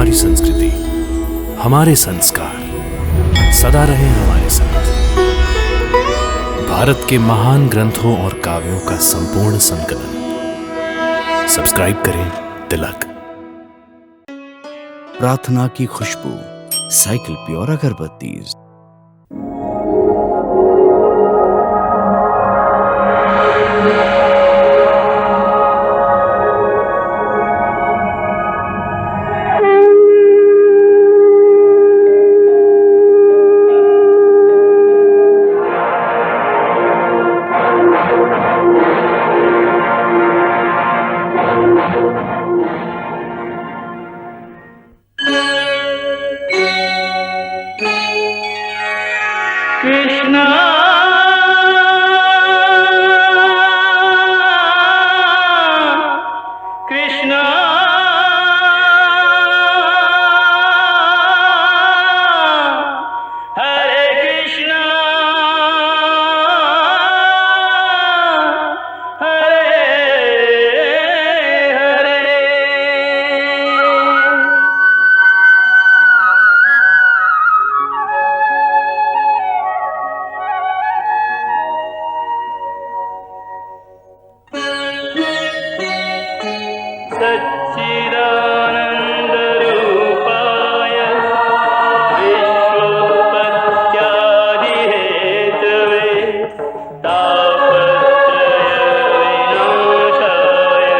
हमारी संस्कृति, हमारे संस्कार सदा रहे हमारे साथ। भारत के महान ग्रंथों और काव्यों का संपूर्ण संकलन। सब्सक्राइब करें तिलक। प्रार्थना की खुशबू, साइकिल प्योर अगरबत्ती। कृष्णा कृष्णा हरे कृष्णा हरे हरे। सच्चिदानन्दरूपाय विश्वोत्पत्त्यादिहेतवे तापत्रयविनाशाय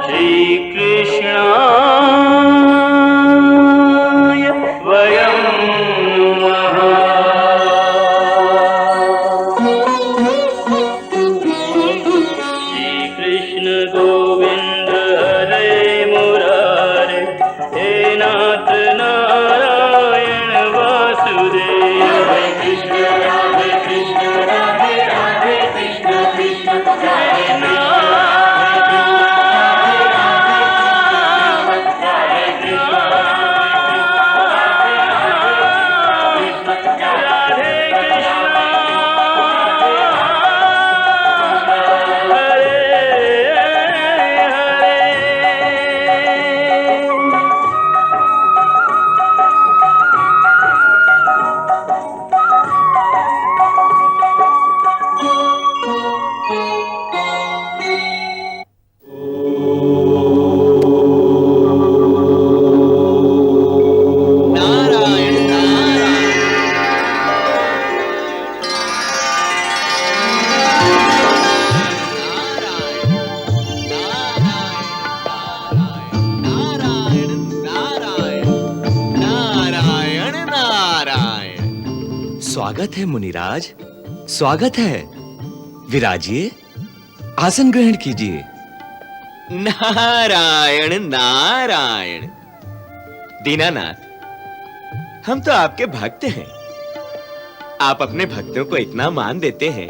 श्रीकृष्णाय वयं नमः। श्रीकृष्ण गोविंद हरे मुरारे, हे नाथ नारायण वासुदेव। हरे कृष्ण राधे राधे कृष्ण कृष्ण कृष्ण स्वागत है मुनिराज, स्वागत है। विराजिए, आसन ग्रहण कीजिए। नारायण नारायण। दीनानाथ, हम तो आपके भक्त हैं। आप अपने भक्तों को इतना मान देते हैं,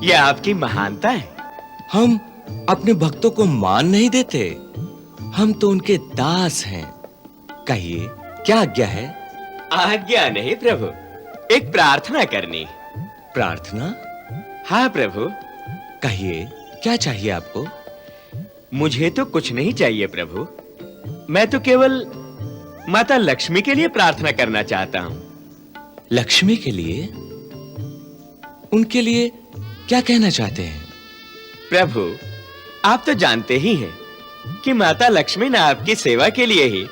यह आपकी महानता है। हम अपने भक्तों को मान नहीं देते, हम तो उनके दास हैं। कहिए, क्या आज्ञा है? आज्ञा नहीं प्रभु, एक प्रार्थना करनी। प्रार्थना? हाँ प्रभु। कहिए, क्या चाहिए आपको? मुझे तो कुछ नहीं चाहिए प्रभु, मैं तो केवल माता लक्ष्मी के लिए प्रार्थना करना चाहता हूँ। लक्ष्मी के लिए? उनके लिए क्या कहना चाहते हैं? प्रभु, आप तो जानते ही हैं कि माता लक्ष्मी ने आपकी सेवा के लिए ही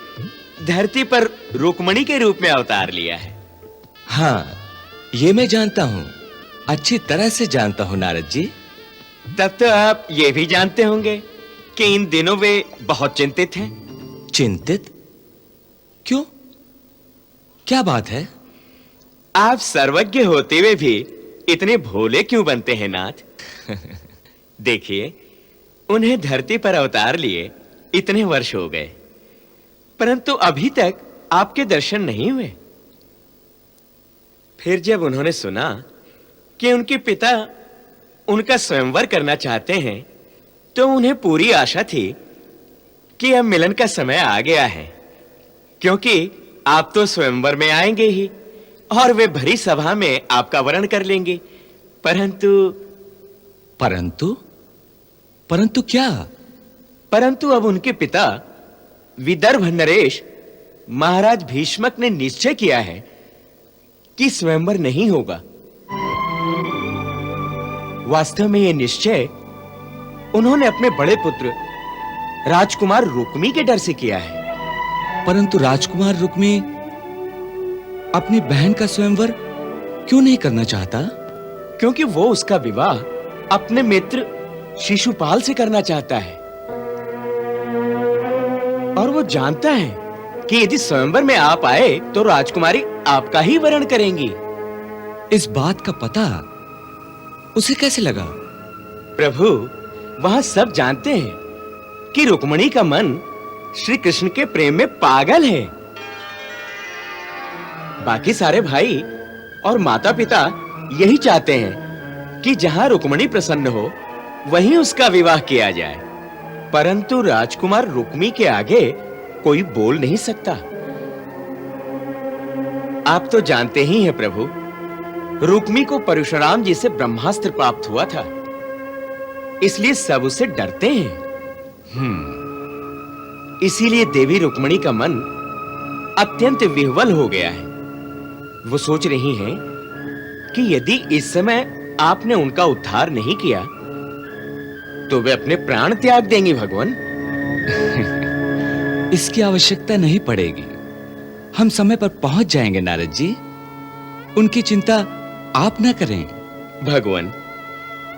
धरती पर रुक्मणी के रूप में अवतार लिया है। हाँ, ये मैं जानता हूँ, अच्छी तरह से जानता हूँ नारद जी। तब तो आप ये भी जानते होंगे कि इन दिनों वे बहुत चिंतित हैं। चिंतित? क्यों? क्या बात है? आप सर्वज्ञ होते हुए भी इतने भोले क्यों बनते हैं नाथ? देखिए, उन्हें धरती पर अवतार लिए इतने वर्ष हो गए, परंतु अभी तक आपके दर्शन नहीं हुए। फिर जब उन्होंने सुना कि उनके पिता उनका स्वयंवर करना चाहते हैं, तो उन्हें पूरी आशा थी कि अब मिलन का समय आ गया है, क्योंकि आप तो स्वयंवर में आएंगे ही और वे भरी सभा में आपका वरण कर लेंगे। परंतु परंतु परंतु क्या? परंतु अब उनके पिता विदर्भ नरेश महाराज भीष्मक ने निश्चय किया है कि स्वयंवर नहीं होगा। वास्तव में यह निश्चय उन्होंने अपने बड़े पुत्र राजकुमार रुक्मी के डर से किया है। परंतु राजकुमार रुक्मी अपनी बहन का स्वयंवर क्यों नहीं करना चाहता? क्योंकि वो उसका विवाह अपने मित्र शिशुपाल से करना चाहता है और वो जानता है कि यदि स्वयंवर में आप आए तो राजकुमारी आपका ही वरण करेंगी। इस बात का पता उसे कैसे लगा? प्रभु, वहां सब जानते हैं कि रुक्मिणी का मन श्री कृष्ण के प्रेम में पागल है। बाकी सारे भाई और माता पिता यही चाहते हैं कि जहां रुक्मिणी प्रसन्न हो वहीं उसका विवाह किया जाए, परंतु राजकुमार रुक्मी के आगे कोई बोल नहीं सकता। आप तो जानते ही हैं प्रभु, रुक्मी को परशुराम जी से ब्रह्मास्त्र प्राप्त हुआ था, इसलिए सब उससे डरते हैं। इसीलिए देवी रुक्मिणी का मन अत्यंत विह्वल हो गया है। वो सोच रही हैं कि यदि इस समय आपने उनका उद्धार नहीं किया तो वे अपने प्राण त्याग देंगी। भगवान, इसकी आवश्यकता नहीं पड़ेगी। हम समय पर पहुंच जाएंगे नारद जी, उनकी चिंता आप ना करें। भगवान,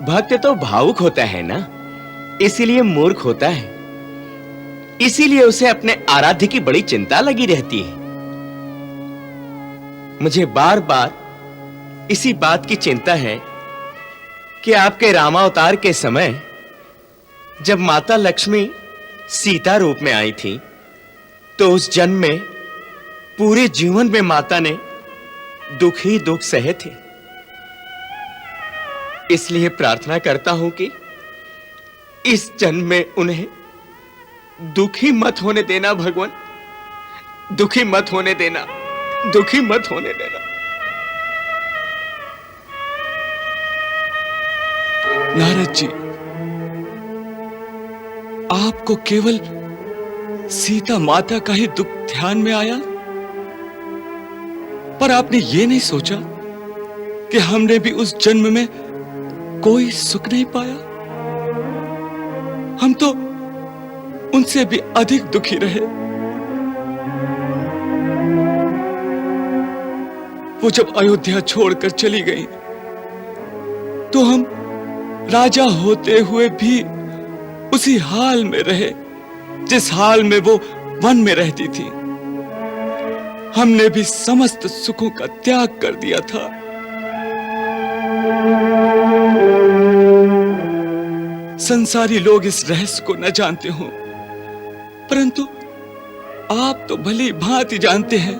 भक्त तो भावुक होता है ना, इसीलिए मूर्ख होता है। इसीलिए उसे अपने आराध्य की बड़ी चिंता लगी रहती है। मुझे बार बार इसी बात की चिंता है कि आपके रामावतार के समय जब माता लक्ष्मी सीता रूप में आई थी तो उस जन्म में पूरे जीवन में माता ने दुख ही दुख सहे थे। इसलिए प्रार्थना करता हूं कि इस जन्म में उन्हें दुखी मत होने देना। भगवान, दुखी मत होने देना, दुखी मत होने देना। नारद जी, आपको केवल सीता माता का ही दुख ध्यान में आया, पर आपने ये नहीं सोचा कि हमने भी उस जन्म में कोई सुख नहीं पाया। हम तो उनसे भी अधिक दुखी रहे। वो जब अयोध्या छोड़कर चली गई तो हम राजा होते हुए भी उसी हाल में रहे जिस हाल में वो वन में रहती थी। हमने भी समस्त सुखों का त्याग कर दिया था। संसारी लोग इस रहस्य को न जानते हो, परंतु आप तो भली भांति जानते हैं।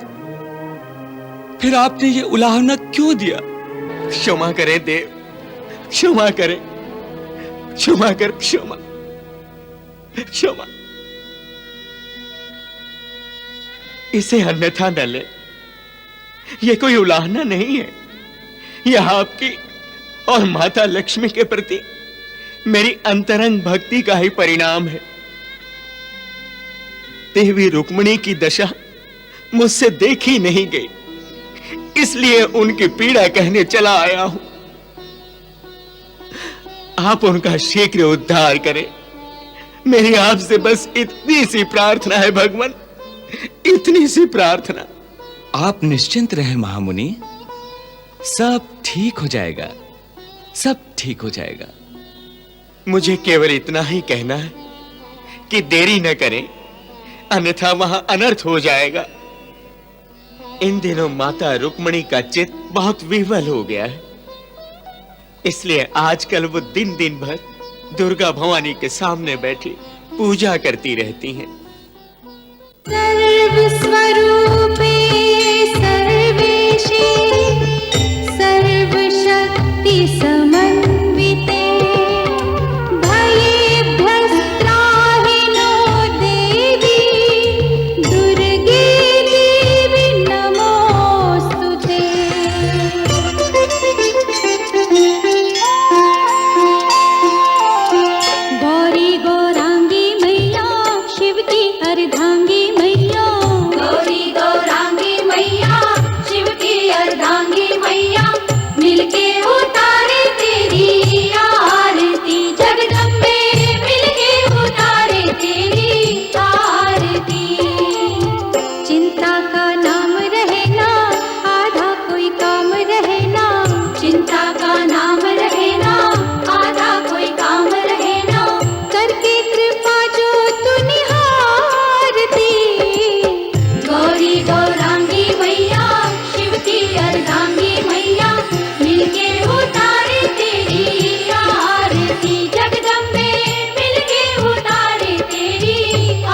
फिर आपने ये उलाहना क्यों दिया? क्षमा करें देव, क्षमा करें, क्षमा कर, क्षमा, क्षमा। इसे अन्यथा न ले, यह कोई उलाहना नहीं है। यह आपकी और माता लक्ष्मी के प्रति मेरी अंतरंग भक्ति का ही परिणाम है। देवी रुक्मिणी की दशा मुझसे देखी नहीं गई, इसलिए उनकी पीड़ा कहने चला आया हूं। आप उनका शीघ्र उद्धार करें, मेरी आपसे बस इतनी सी प्रार्थना है भगवान, इतनी सी प्रार्थना। आप निश्चिंत रहें महामुनि, सब ठीक हो जाएगा, सब ठीक हो जाएगा। मुझे केवल इतना ही कहना है कि देरी न करें, अन्यथा वहां अनर्थ हो जाएगा। इन दिनों माता रुक्मिणी का चित्त बहुत विह्वल हो गया है, इसलिए आजकल वो दिन दिन भर दुर्गा भवानी के सामने बैठी पूजा करती रहती हैं। सर्वस्वरूपे सर्वेशे सर्वशक्ति समन्विते भयेभ्यस्त्राहि नो देवी दुर्गे देवी नमोस्तुते। गौरी गौरांगी मैया शिव की अर्धांगी मैया, गौरी गौरांगी मैया, शिव की अर्धांगी मैया, मिलके उतारे तेरी आरती। जगदम्बे मिलके उतारे तेरी आरती। चिंता का नाम रहे ना, आधा कोई काम रहे ना, चिंता का नाम रहे ना, आधा कोई काम रहे ना, करके कृपा जो तू निहारती। गौरी गौरांगी मैया, शिव की अर्धांगी मैया, मिलके उतारे तेरी आरती। जगदम्बे मिलके उतारे तेरी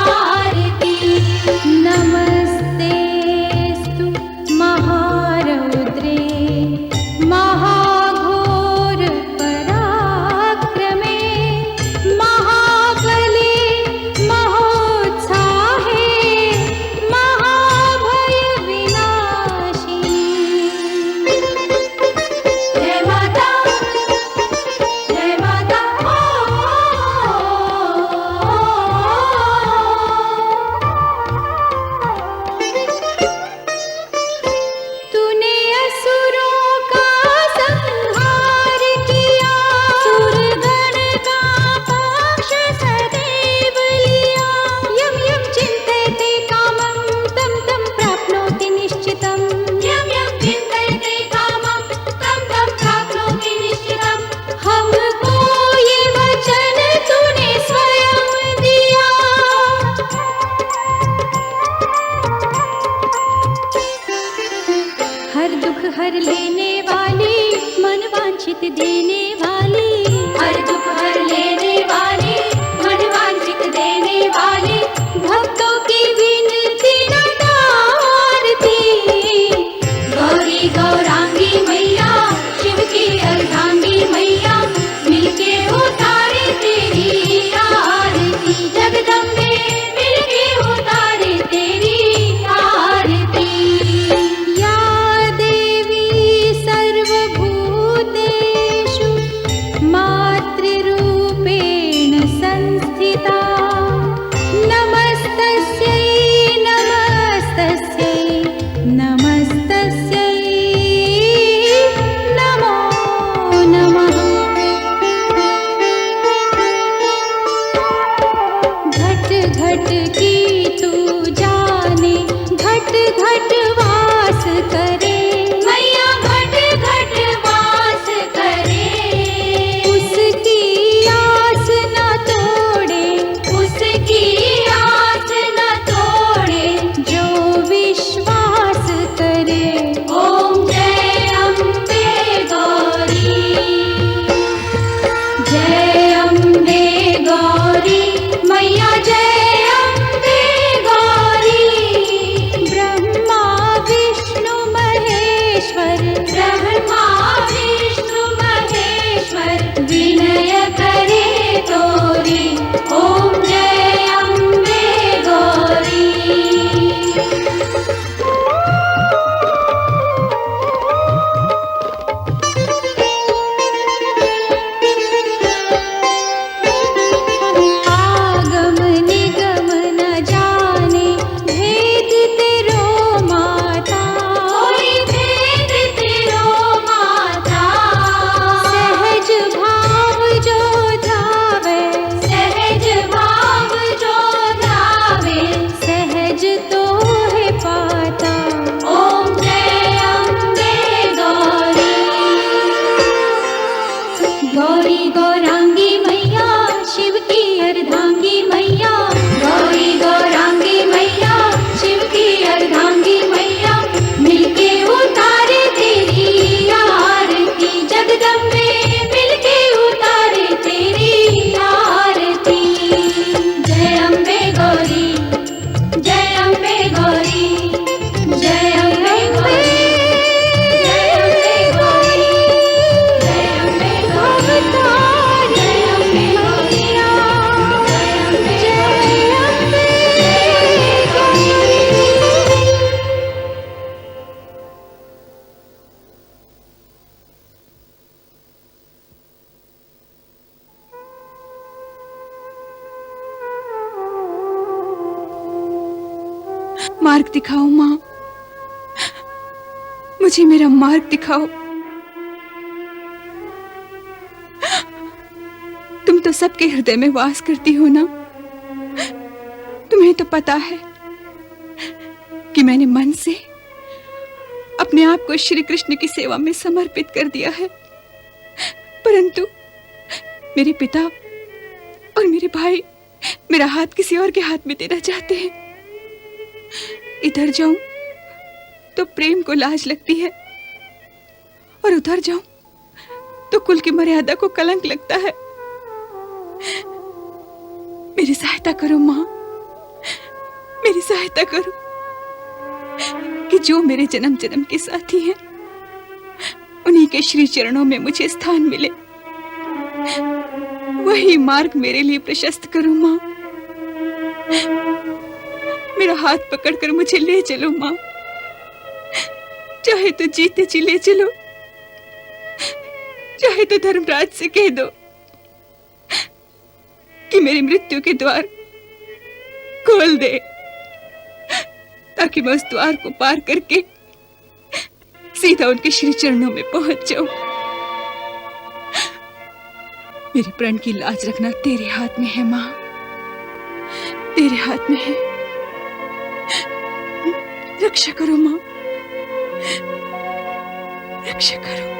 आरती। नमस्तेस्तु महारौद्रे महाघोर पराक्रमे, महाबले महोत्साहे, महाभय विनाशिनी। जय माता, जय माता, तूने असुरों का संहार किया, सुरगण का पक्ष सदैव लिया। यम यम चिंतयते कामं तं तं प्राप्नोति निश्चितम्। यम यम चिंतयते कामं तं तं प्राप्नोति निश्चितम्। हमको ये वचन तूने स्वयं दिया। हर दुख हर लेने वाली, मन वांछित देने वाली, हर दुख हर लेने वाली, मन वांछित देने वाली, भक्तों की विनती न टारती। गौरी गौरांगी मैया, शिव की अर्धांगी मैया, मिलके उतारे तेरी आरती। जगदम्बे मिलके उतारे तेरी आरती। या देवी सर्वभूतेषु मार्ग दिखाओ माँ, मुझे मेरा मार्ग दिखाओ। तुम तो सबके हृदय में वास करती हो ना। तुम्हें तो पता है कि मैंने मन से अपने आप को श्री कृष्ण की सेवा में समर्पित कर दिया है, परंतु मेरे पिता और मेरे भाई मेरा हाथ किसी और के हाथ में देना चाहते हैं। इधर जाऊं तो प्रेम को लाज लगती है और उधर जाऊं तो कुल की मर्यादा को कलंक लगता है। मेरी सहायता करो मां, मेरी सहायता करो कि जो मेरे जन्म जन्म के साथी हैं उन्हीं के श्री चरणों में मुझे स्थान मिले। वही मार्ग मेरे लिए प्रशस्त करो मां। मेरा हाथ पकड़कर मुझे ले चलो मां, चाहे तो जीते जी ले चलो, चाहे तो धर्मराज से कह दो कि मेरी मृत्यु के द्वार खोल दे, ताकि मैं उस द्वार को पार करके सीधा उनके श्री चरणों में पहुंच जाऊं। मेरे प्रण की लाज रखना तेरे हाथ में है मां, तेरे हाथ में है। रक्षा करो मां, रक्षा करो।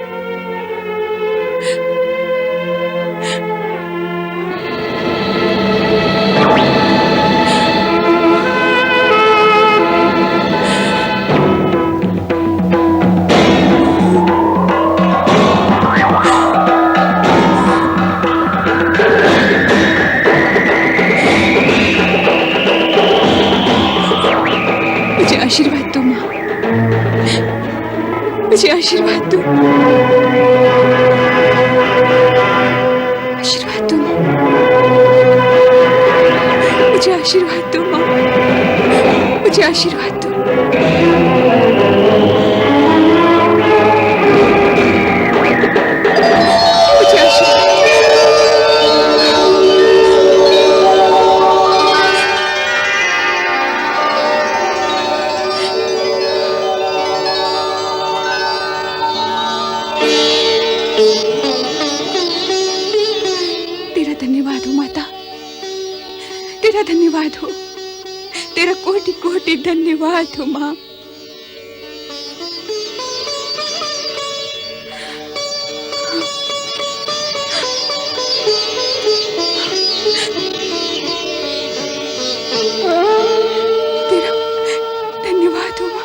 आशीर्वाद दो मां, मुझे आशीर्वाद दो, आशीर्वाद दो मां, मुझे आशीर्वाद दो मां, मुझे आशीर्वाद दो। मुझे आशीर्वाद धन्यवाद हो, तेरा कोटि कोटि धन्यवाद हो मां। तेरा धन्यवाद हो मां।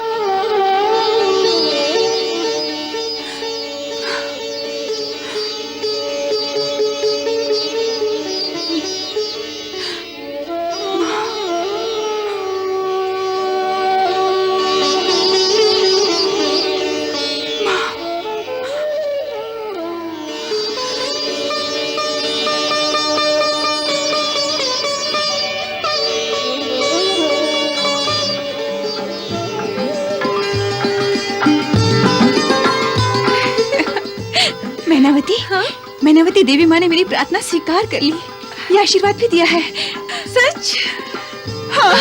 मैनावती, हाँ? मैनावती देवी माँ ने मेरी प्रार्थना स्वीकार कर ली, ये आशीर्वाद भी दिया है। सच? हाँ।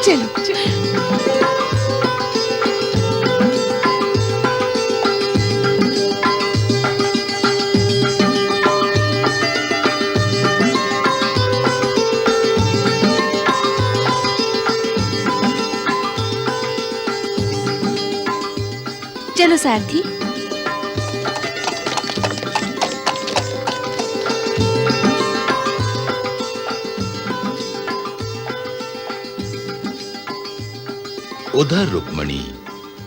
चलो, चलो। चलो सारथी। उधर रुक्मणी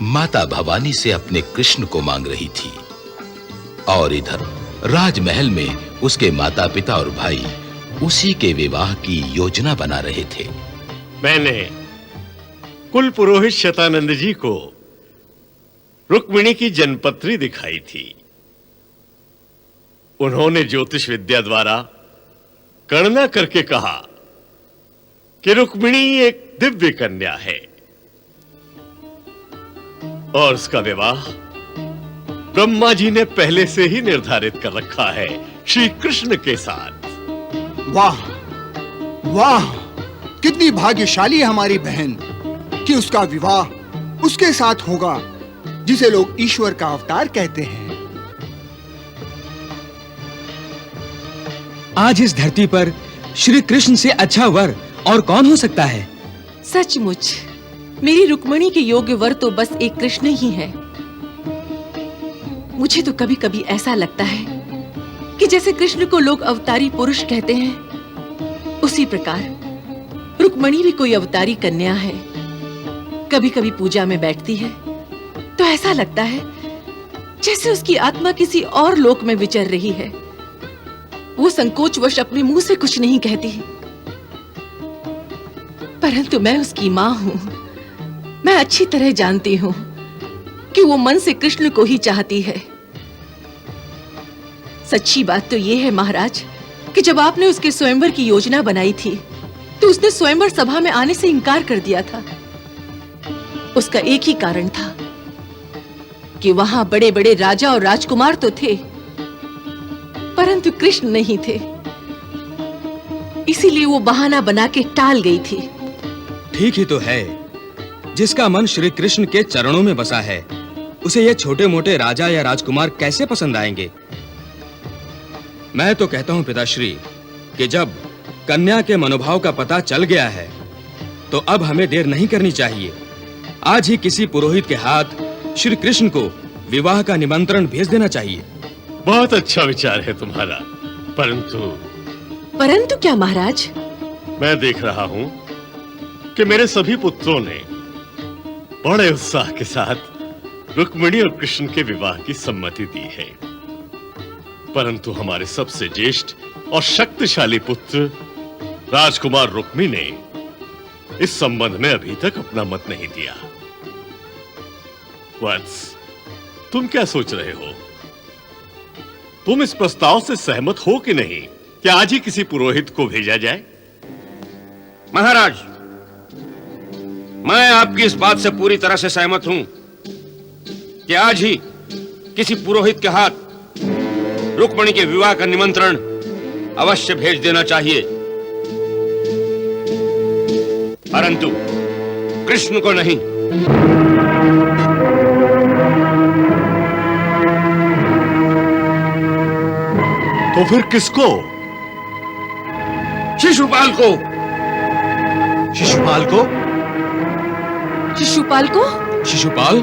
माता भवानी से अपने कृष्ण को मांग रही थी और इधर राजमहल में उसके माता पिता और भाई उसी के विवाह की योजना बना रहे थे। मैंने कुल पुरोहित शतानंद जी को रुक्मिणी की जन्मपत्री दिखाई थी। उन्होंने ज्योतिष विद्या द्वारा गणना करके कहा कि रुक्मिणी एक दिव्य कन्या है और उसका विवाह ब्रह्मा जी ने पहले से ही निर्धारित कर रखा है श्री कृष्ण के साथ। वाह वाह, कितनी भाग्यशाली है हमारी बहन कि उसका विवाह उसके साथ होगा जिसे लोग ईश्वर का अवतार कहते हैं। आज इस धरती पर श्री कृष्ण से अच्छा वर और कौन हो सकता है? सचमुच मेरी रुक्मणी के योग्य वर तो बस एक कृष्ण ही है। मुझे तो कभी कभी ऐसा लगता है कि जैसे कृष्ण को लोग अवतारी पुरुष कहते हैं, उसी प्रकार रुक्मणी भी कोई अवतारी कन्या है। कभी कभी पूजा में बैठती है तो ऐसा लगता है जैसे उसकी आत्मा किसी और लोक में विचर रही है। वो संकोचवश अपने मुंह से कुछ नहीं कहती, परंतु मैं उसकी मां हूं। मैं अच्छी तरह जानती हूं कि वो मन से कृष्ण को ही चाहती है। सच्ची बात तो ये है महाराज कि जब आपने उसके स्वयंवर की योजना बनाई थी तो उसने स्वयंवर सभा में आने से इनकार कर दिया था। उसका एक ही कारण था कि वहां बड़े बड़े राजा और राजकुमार तो थे, परंतु कृष्ण नहीं थे। इसीलिए वो बहाना बना के टाल गई थी। ठीक ही तो है, जिसका मन श्री कृष्ण के चरणों में बसा है उसे ये छोटे मोटे राजा या राजकुमार कैसे पसंद आएंगे? मैं तो कहता हूं पिताश्री कि जब कन्या के मनोभाव का पता चल गया है तो अब हमें देर नहीं करनी चाहिए। आज ही किसी पुरोहित के हाथ श्री कृष्ण को विवाह का निमंत्रण भेज देना चाहिए। बहुत अच्छा विचार है तुम्हारा, परंतु क्या महाराज? मैं देख रहा हूं कि मेरे सभी पुत्रों ने बड़े उत्साह के साथ रुक्मिणी और कृष्ण के विवाह की सम्मति दी है, परंतु हमारे सबसे ज्येष्ठ और शक्तिशाली पुत्र राजकुमार रुक्मी ने इस संबंध में अभी तक अपना मत नहीं दिया। वत्स, तुम क्या सोच रहे हो? तुम इस प्रस्ताव से सहमत हो कि नहीं कि आज ही किसी पुरोहित को भेजा जाए? महाराज, मैं आपकी इस बात से पूरी तरह से सहमत हूं कि आज ही किसी पुरोहित के हाथ रुक्मिणी के विवाह का निमंत्रण अवश्य भेज देना चाहिए, परंतु कृष्ण को नहीं। तो फिर किसको? शिशुपाल को। शिशुपाल को? शिशुपाल को? शिशुपाल?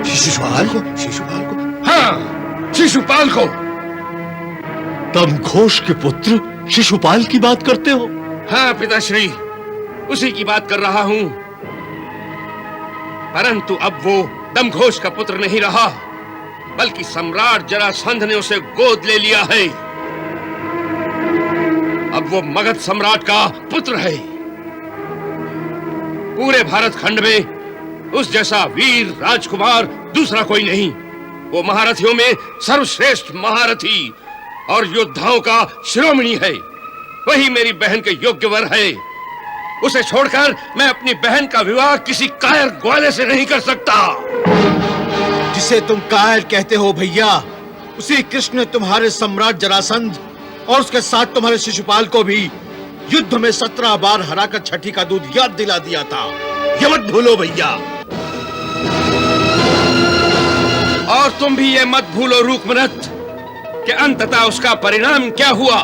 शिशुपाल को? शिशुपाल को? हाँ, शिशुपाल को। दमघोष के पुत्र शिशुपाल की बात करते हो? हाँ पिताश्री, उसी की बात कर रहा हूं, परंतु अब वो दमघोष का पुत्र नहीं रहा, बल्कि सम्राट जरासंध ने उसे गोद ले लिया है। अब वो मगध सम्राट का पुत्र है। पूरे भारत खंड में उस जैसा वीर राजकुमार दूसरा कोई नहीं। वो महारथियों में सर्वश्रेष्ठ महारथी और योद्धाओं का शिरोमणि है। वही मेरी बहन के योग्य वर है। उसे छोड़कर मैं अपनी बहन का विवाह किसी कायर ग्वाले से नहीं कर सकता। जिसे तुम कायर कहते हो भैया, उसी कृष्ण ने तुम्हारे सम्राट जरासंध और उसके साथ तुम्हारे शिशुपाल को भी युद्ध में 17 बार हराकर छठी का दूध याद दिला दिया था। ये मत भूलो भैया। और तुम भी ये मत भूलो रूकमनत कि अंततः उसका परिणाम क्या हुआ।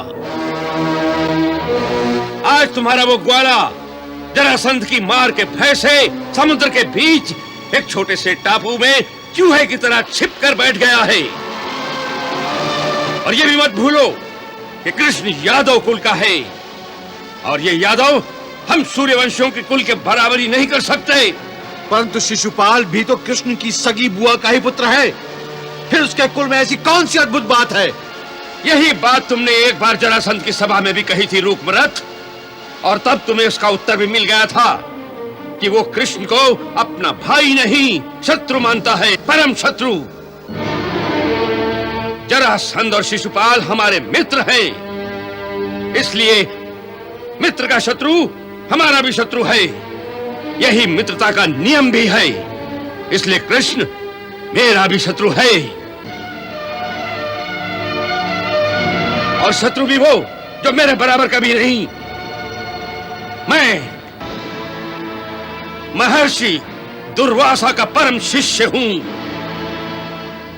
आज तुम्हारा वो ग्वाला जरासंध की मार के भय से समुद्र के बीच एक छोटे से टापू में चूहे की तरह छिपकर बैठ गया है। और ये भी मत भूलो कि कृष्ण यादव कुल का है, और ये यादव हम सूर्यवंशियों के कुल के बराबरी नहीं कर सकते। परंतु शिशुपाल भी तो कृष्ण की सगी बुआ का ही पुत्र है। फिर उसके कुल में ऐसी कौन सी अद्भुत बात है? यही बात तुमने एक बार जरासंध की सभा में भी कही थी रूकमरथ, और तब तुम्हें उसका उत्तर भी मिल गया था कि वो कृष्ण को अपना भाई नहीं शत्रु मानता है, परम शत्रु। जरासंध और शिशुपाल हमारे मित्र हैं, इसलिए मित्र का शत्रु हमारा भी शत्रु है। यही मित्रता का नियम भी है, इसलिए कृष्ण मेरा भी शत्रु है। और शत्रु भी वो जो मेरे बराबर कभी नहीं। मैं महर्षि दुर्वासा का परम शिष्य हूं।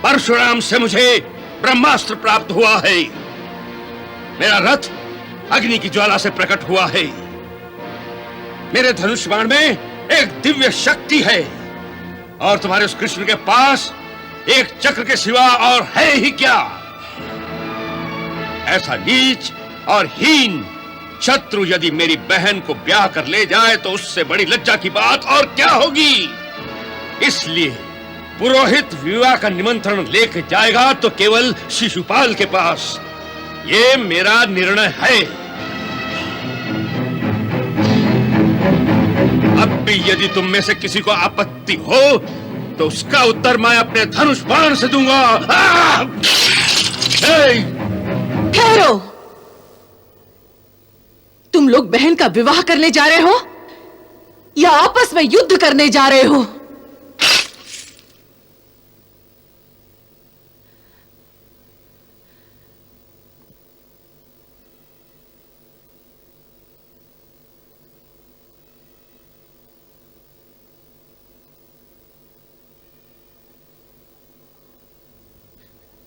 परशुराम से मुझे ब्रह्मास्त्र प्राप्त हुआ है। मेरा रथ अग्नि की ज्वाला से प्रकट हुआ है। मेरे धनुष बाण में एक दिव्य शक्ति है और तुम्हारे उस कृष्ण के पास एक चक्र के सिवा और है ही क्या। ऐसा नीच और हीन शत्रु यदि मेरी बहन को ब्याह कर ले जाए तो उससे बड़ी लज्जा की बात और क्या होगी। इसलिए पुरोहित विवाह का निमंत्रण लेकर जाएगा तो केवल शिशुपाल के पास। ये मेरा निर्णय है। अब भी यदि तुम में से किसी को आपत्ति हो तो उसका उत्तर मैं अपने धनुष बाण से दूंगा। ठहरो, तुम लोग बहन का विवाह करने जा रहे हो या आपस में युद्ध करने जा रहे हो?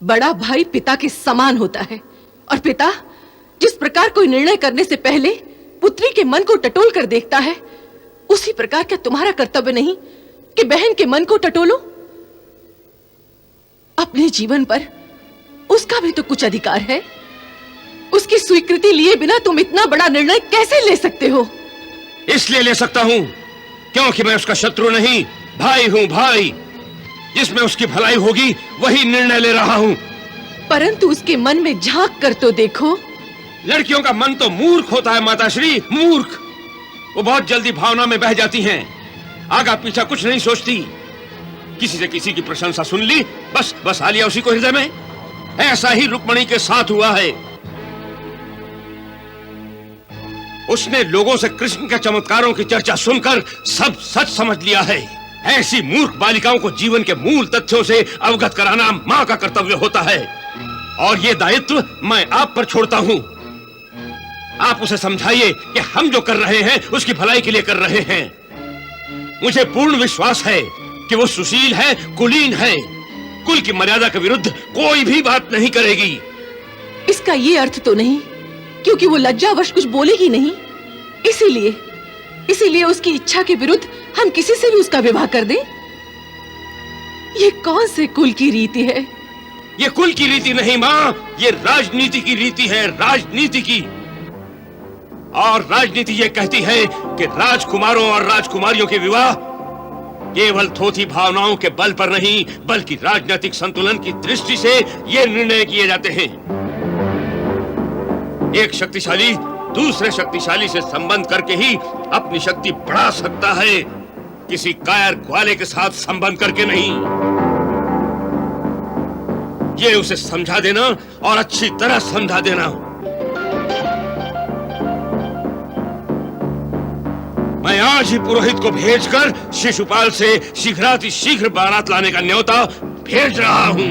बड़ा भाई पिता के समान होता है और पिता जिस प्रकार कोई निर्णय करने से पहले पुत्री के मन को टटोल कर देखता है, उसी प्रकार क्या तुम्हारा कर्तव्य नहीं कि बहन के मन को टटोलो? अपने जीवन पर उसका भी तो कुछ अधिकार है। उसकी स्वीकृति लिए बिना तुम इतना बड़ा निर्णय कैसे ले सकते हो? इसलिए ले सकता हूं क्योंकि मैं उसका शत्रु नहीं, भाई हूं, भाई। जिसमें उसकी भलाई होगी वही निर्णय ले रहा हूं। परंतु उसके मन में झांक कर तो देखो। लड़कियों का मन तो मूर्ख होता है माताश्री, मूर्ख। वो बहुत जल्दी भावना में बह जाती हैं, आगा पीछा कुछ नहीं सोचती। किसी से किसी की प्रशंसा सुन ली, बस बसा लिया उसी को हृदय में। ऐसा ही रुक्मणी के साथ हुआ है। उसने लोगों से कृष्ण के चमत्कारों की चर्चा सुनकर सब सच समझ लिया है। ऐसी मूर्ख बालिकाओं को जीवन के मूल तथ्यों से अवगत कराना मां का कर्तव्य होता है और ये दायित्व मैं आप पर छोड़ता हूं। आप उसे समझाइए कि हम जो कर रहे हैं उसकी भलाई के लिए कर रहे हैं। मुझे पूर्ण विश्वास है कि वो सुशील है, कुलीन है, कुल की मर्यादा के विरुद्ध कोई भी बात नहीं करेगी। इसका ये अर्थ तो नहीं क्योंकि वो लज्जावश कुछ बोलेगी नहीं, इसीलिए उसकी इच्छा के विरुद्ध हम किसी से भी उसका विवाह कर दें? ये कौन से कुल की रीति है? ये कुल की रीति नहीं मां, ये राजनीति की रीति है, राजनीति की। और राजनीति ये कहती है कि राजकुमारों और राजकुमारियों के विवाह केवल थोथी भावनाओं के बल पर नहीं बल्कि राजनीतिक संतुलन की दृष्टि से ये निर्णय किए जाते हैं। एक शक्तिशाली दूसरे शक्तिशाली से संबंध करके ही अपनी शक्ति बढ़ा सकता है, किसी कायर ग्वाले के साथ संबंध करके नहीं। ये उसे समझा देना और अच्छी तरह समझा देना। मैं आज ही पुरोहित को भेजकर शिशुपाल से शीघ्रातिशीघ्र बारात लाने का न्योता भेज रहा हूं।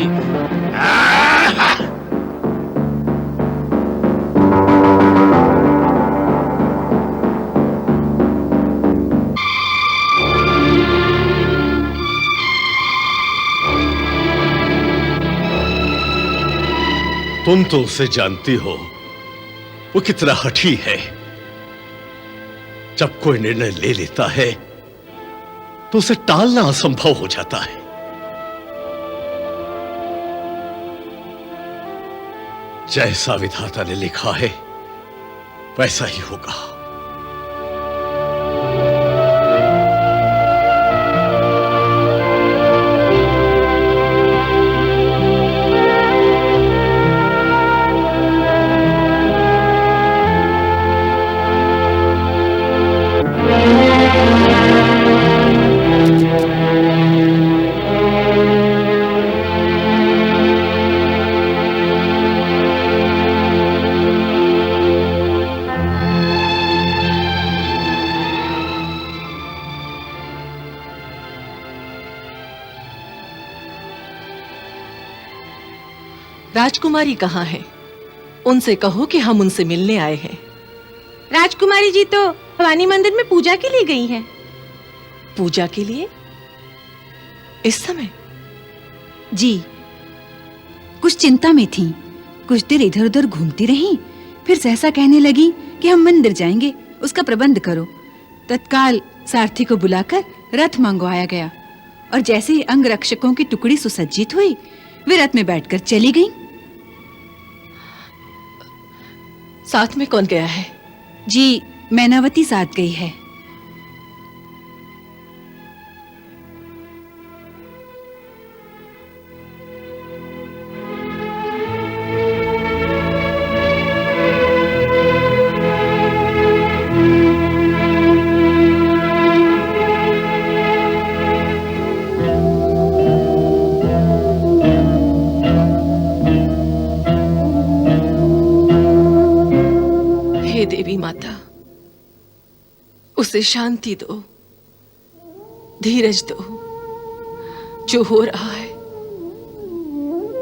तुम तो उसे जानती हो, वो कितना हठी है। जब कोई निर्णय ले लेता है तो उसे टालना असंभव हो जाता है। जैसा विधाता ने लिखा है वैसा ही होगा। राजकुमारी कहाँ है? उनसे कहो कि हम उनसे मिलने आए हैं। राजकुमारी जी तो भवानी मंदिर में पूजा के लिए गई हैं। पूजा के लिए? इस समय? जी, कुछ चिंता में थी। कुछ देर इधर उधर घूमती रही, फिर सहसा कहने लगी कि हम मंदिर जाएंगे, उसका प्रबंध करो। तत्काल सारथी को बुलाकर रथ मंगवाया गया और जैसे ही अंगरक्षकों की टुकड़ी सुसज्जित हुई, वे रथ में बैठकर चली गईं। साथ में कौन गया है? जी, मैनावती साथ गई है। देवी माता, उसे शांति दो, धीरज दो। जो हो रहा है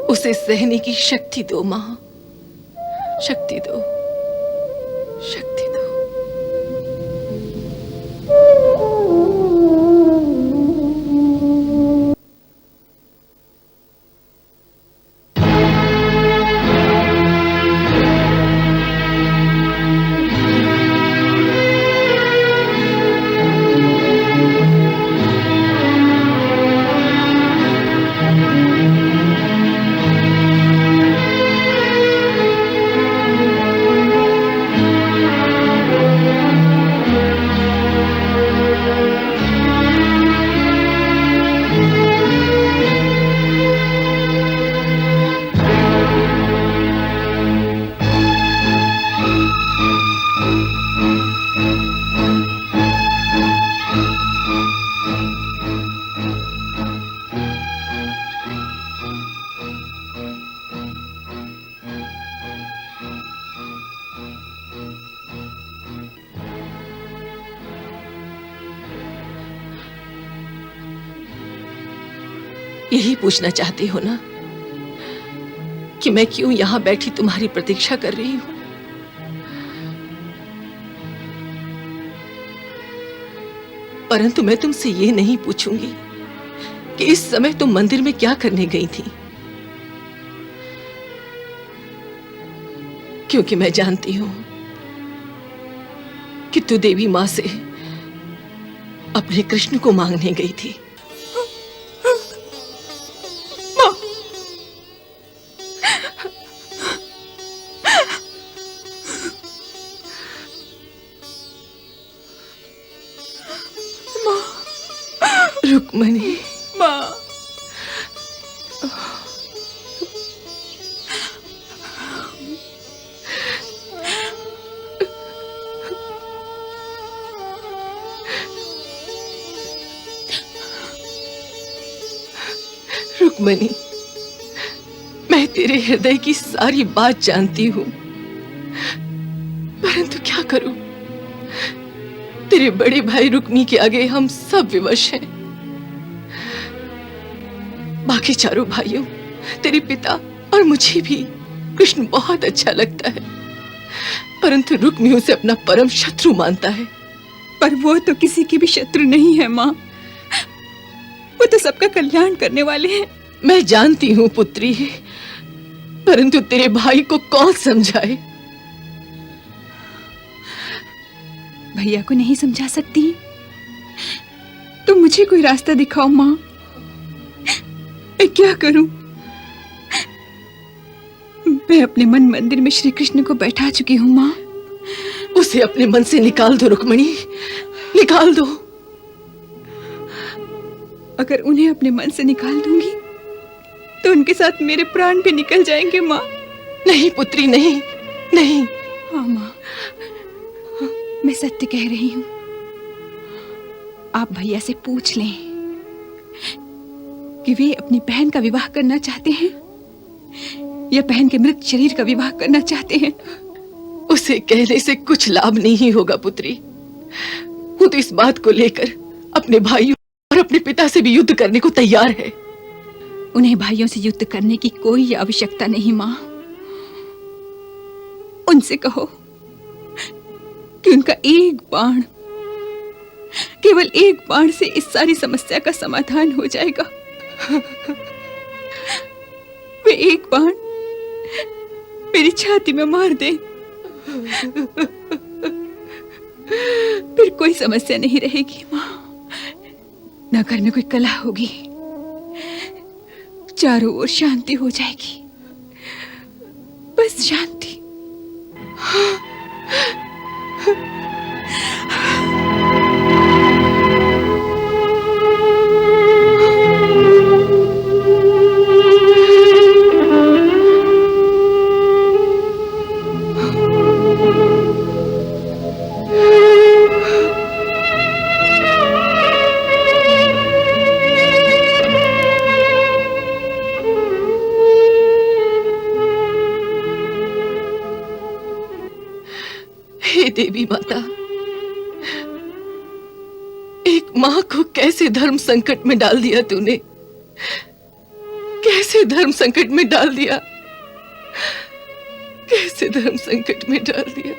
उसे सहने की शक्ति दो मां, शक्ति दो, शक्ति दो। यही पूछना चाहती हो ना कि मैं क्यों यहां बैठी तुम्हारी प्रतीक्षा कर रही हूं? परंतु मैं तुमसे ये नहीं पूछूंगी कि इस समय तुम मंदिर में क्या करने गई थी, क्योंकि मैं जानती हूं कि तू देवी मां से अपने कृष्ण को मांगने गई थी। रुक्मणी, मां, रुक्मणी, मैं तेरे हृदय की सारी बात जानती हूं, परंतु क्या करूं? तेरे बड़े भाई रुक्मी के आगे हम सब विवश हैं। बाकी चारों भाइयों, तेरे पिता और मुझे भी कृष्ण बहुत अच्छा लगता है, परंतु रुक्मी उसे अपना परम शत्रु मानता है। पर वो तो किसी की भी शत्रु नहीं है मां, वो तो सबका कल्याण करने वाले हैं। मैं जानती हूँ पुत्री, परंतु तेरे भाई को कौन समझाए? भैया को नहीं समझा सकती तो मुझे कोई रास्ता दिखाओ मां, मैं क्या करूं? मैं अपने मन मंदिर में श्री कृष्ण को बैठा चुकी हूं मां। उसे अपने मन से निकाल दो रुक्मणी, निकाल दो। अगर उन्हें अपने मन से निकाल दूंगी तो उनके साथ मेरे प्राण भी निकल जाएंगे मां। नहीं पुत्री, नहीं, नहीं। हाँ मां, मैं सत्य कह रही हूं। आप भैया से पूछ लें कि वे अपनी बहन का विवाह करना चाहते हैं या बहन के मृत शरीर का विवाह करना चाहते हैं। उसे कहने से कुछ लाभ नहीं होगा पुत्री। वो तो इस बात को लेकर अपने भाइयों और अपने पिता से भी युद्ध करने को तैयार है। उन्हें भाइयों से युद्ध करने की कोई आवश्यकता नहीं मां। उनसे कहो कि उनका एक बाण, केवल एक बाण से इस सारी समस्या का समाधान हो जाएगा। वे एक बाण मेरी छाती में मार दे, फिर कोई समस्या नहीं रहेगी माँ। ना घर में कोई कलह होगी, चारों ओर शांति हो जाएगी, बस शांति। देवी माता, एक मां को कैसे धर्म संकट में डाल दिया तूने, कैसे धर्म संकट में डाल दिया, कैसे धर्म संकट में डाल दिया।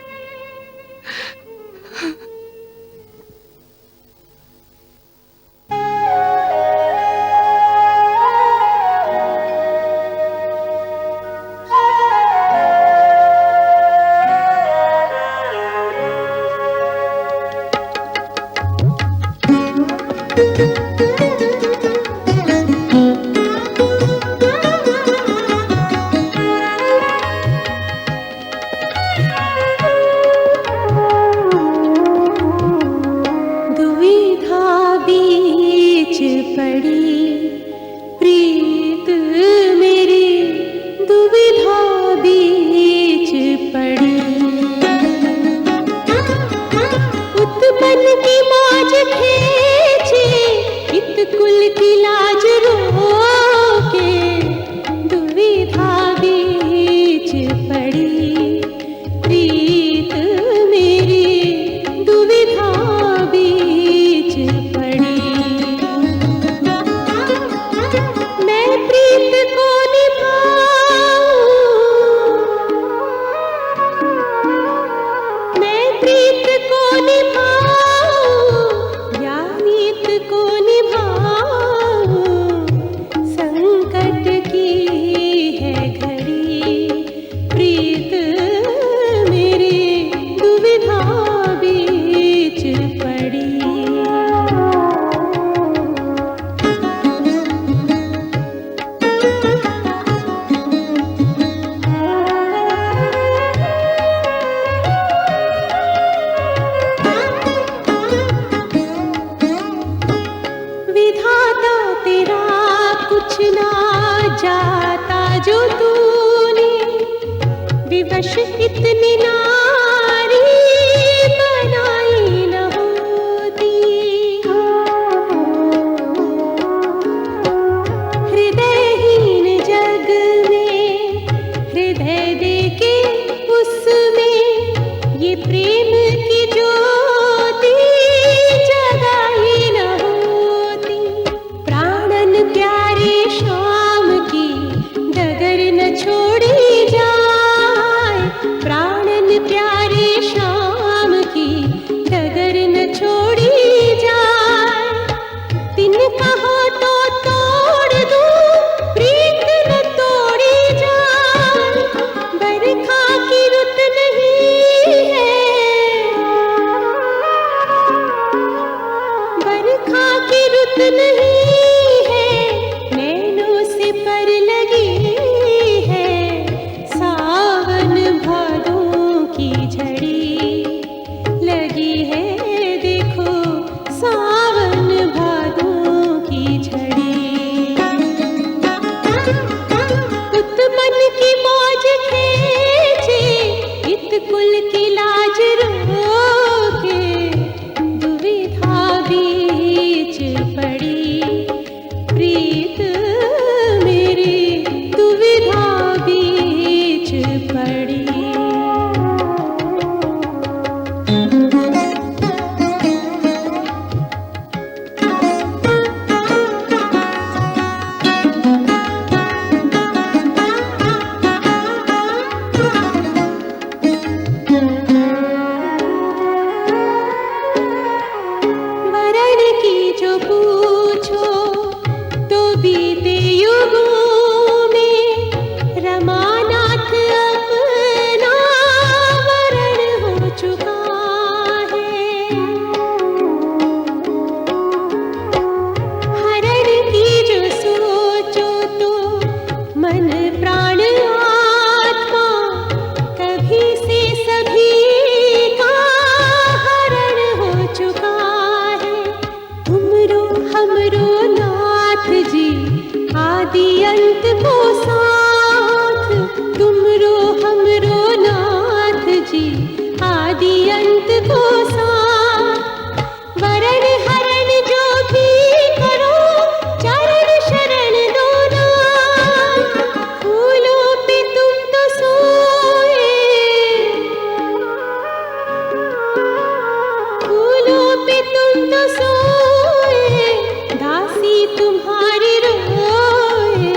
तो सोए दासी तुम्हारी रोए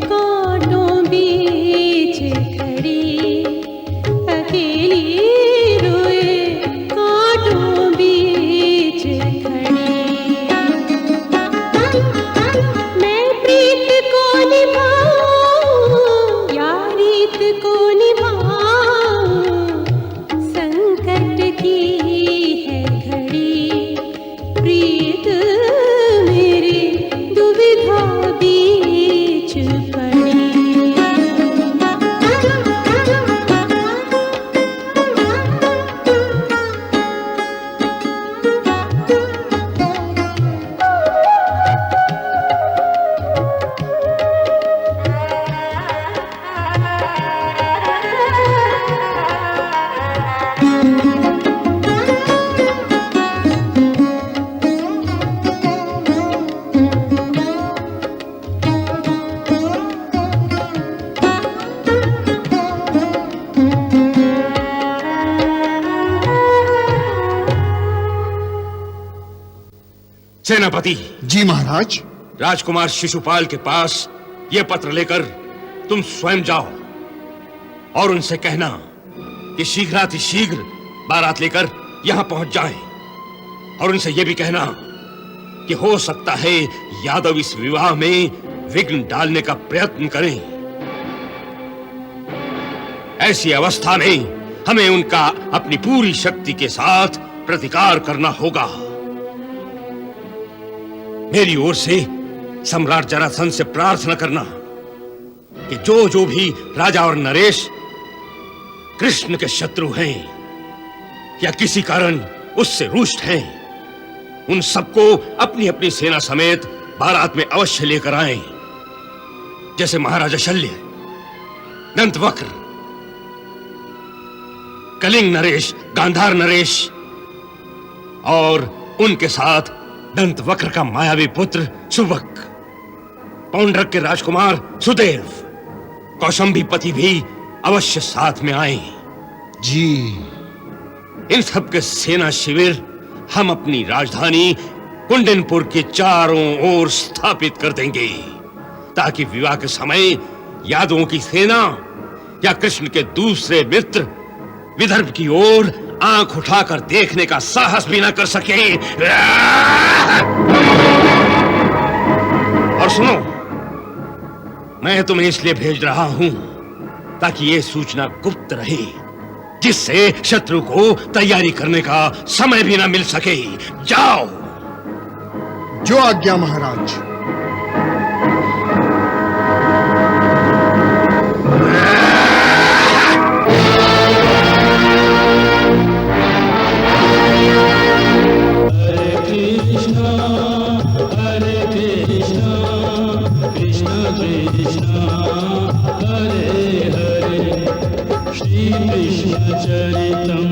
कांटों बीच खड़ी अकेली रोए कांटों बीच खड़ी मैं प्रीत को निभाऊं या रीत को निभाऊं संकट की है घड़ी प्रीत मेरी दुविधा बीच पड़ी सेनापति। जी महाराज। राजकुमार शिशुपाल के पास यह पत्र लेकर तुम स्वयं जाओ और उनसे कहना कि शीघ्रातिशीघ्र बारात लेकर यहां पहुंच जाएं और उनसे यह भी कहना कि हो सकता है यादव इस विवाह में विघ्न डालने का प्रयत्न करें। ऐसी अवस्था में हमें उनका अपनी पूरी शक्ति के साथ प्रतिकार करना होगा। मेरी ओर से सम्राट जरासंध से प्रार्थना करना कि जो जो भी राजा और नरेश कृष्ण के शत्रु हैं या किसी कारण उससे रुष्ट हैं, उन सबको अपनी अपनी सेना समेत बारात में अवश्य लेकर आएं। जैसे महाराजा शल्य, दंतवक्र, कलिंग नरेश, गांधार नरेश और उनके साथ दंतवक्र का मायावी पुत्र सुबक, पौंड्रक के राजकुमार सुदेव, कौशंबीपति भी अवश्य साथ में आए। जी। इन सब के सेना शिविर हम अपनी राजधानी कुंडनपुर के चारों ओर स्थापित कर देंगे ताकि विवाह के समय यादवों की सेना या कृष्ण के दूसरे मित्र विदर्भ की ओर आंख उठाकर देखने का साहस भी न कर सके। और सुनो, मैं तुम्हें इसलिए भेज रहा हूं ताकि यह सूचना गुप्त रहे, जिससे शत्रु को तैयारी करने का समय भी न मिल सके। जाओ। जो आज्ञा महाराज। चरितं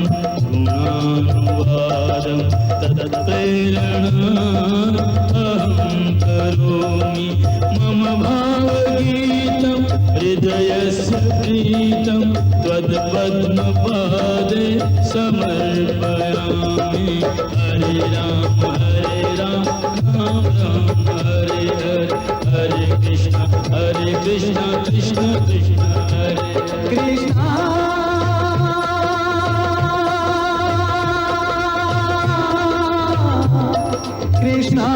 गुणानुवादं तत्प्रेरणा अहं करोमि मम भावगीतं हृदयस्य प्रीतं त्वत्पद्मपादे समर्पयामि। हरे राम राम राम हरे हरे, हरे कृष्ण कृष्ण कृष्ण हरे कृष्ण। कृष्णा